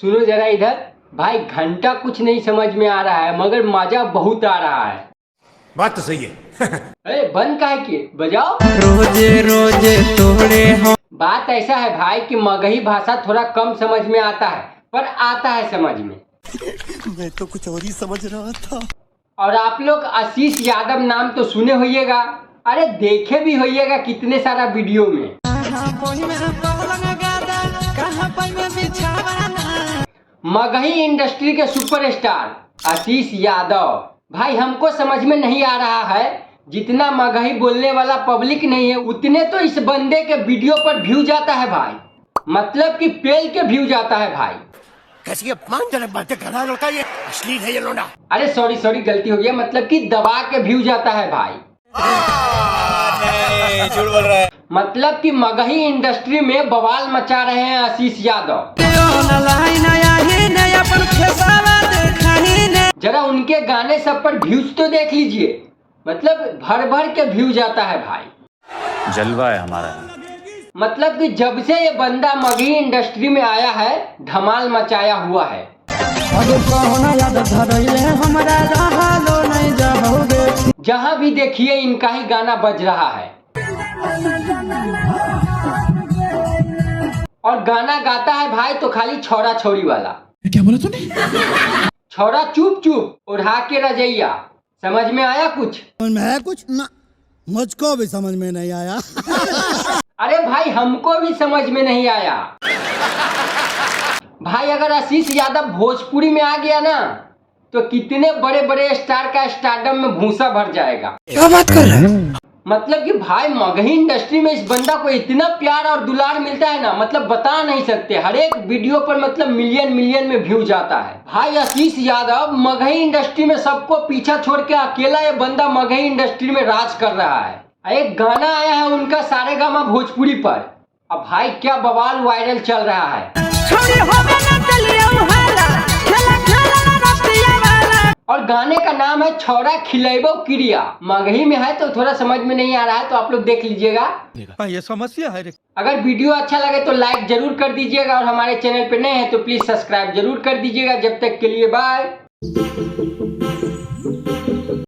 सुनो जरा इधर भाई, घंटा कुछ नहीं समझ में आ रहा है मगर मजा बहुत आ रहा है। बात तो सही है। अरे बंद काहे किए, बजाओ। रोजे रोजे तोड़े हो। बात ऐसा है भाई कि मगही भाषा थोड़ा कम समझ में आता है, पर आता है समझ में। मैं तो कुछ और ही समझ रहा था। और आप लोग आशीष यादव नाम तो सुने होइएगा, अरे देखे भी होइएगा कितने सारा वीडियो में। मगही इंडस्ट्री के सुपरस्टार आशीष यादव भाई, हमको समझ में नहीं आ रहा है, जितना मगही बोलने वाला पब्लिक नहीं है उतने तो इस बंदे के वीडियो पर व्यू जाता है भाई, मतलब कि पेल के व्यू जाता है भाई। कैसी अपमानजनक बातें कर रहा है लड़का, ये अश्लील है ये लोना। अरे सॉरी गलती हो गया, मतलब कि दबा के व्यू जाता है भाई। नहीं, झूठ बोल रहा है। मतलब कि मगही इंडस्ट्री में बवाल मचा रहे हैं आशीष यादव। जरा उनके गाने सब पर व्यूज तो देख लीजिए, मतलब भर भर के व्यू जाता है भाई। जलवा है हमारा। मतलब कि जब से ये बंदा मगही इंडस्ट्री में आया है धमाल मचाया हुआ है। जहाँ भी देखिए इनका ही गाना बज रहा है और गाना गाता है भाई तो खाली छोरा छोरी वाला। क्या बोला तूने? छोरा चुप चुप उड़ा के रजैया, समझ में आया कुछ? समझ में आया कुछ ना, मुझको भी समझ में नहीं आया। अरे भाई हमको भी समझ में नहीं आया भाई। अगर आशीष यादव भोजपुरी में आ गया ना तो कितने बड़े बड़े स्टार का स्टारडम में भूसा भर जाएगा। क्या बात कर रहे हैं? मतलब कि भाई मगही इंडस्ट्री में इस बंदा को इतना प्यार और दुलार मिलता है ना, मतलब बता नहीं सकते। हर एक वीडियो पर मतलब मिलियन में व्यू जाता है भाई। आशीष यादव मगही इंडस्ट्री में सबको पीछा छोड़ के अकेला ये बंदा मगही इंडस्ट्री में राज कर रहा है। एक गाना आया है उनका सारेगामा भोजपुरी पर, अब भाई क्या बवाल वायरल चल रहा है। और गाने का नाम है छोरा खिलेबो क्रिया। मगही में है तो थोड़ा समझ में नहीं आ रहा है, तो आप लोग देख लीजिएगा। ये समस्या है। अगर वीडियो अच्छा लगे तो लाइक जरूर कर दीजिएगा और हमारे चैनल पे नए हैं तो प्लीज सब्सक्राइब जरूर कर दीजिएगा। जब तक के लिए बाय।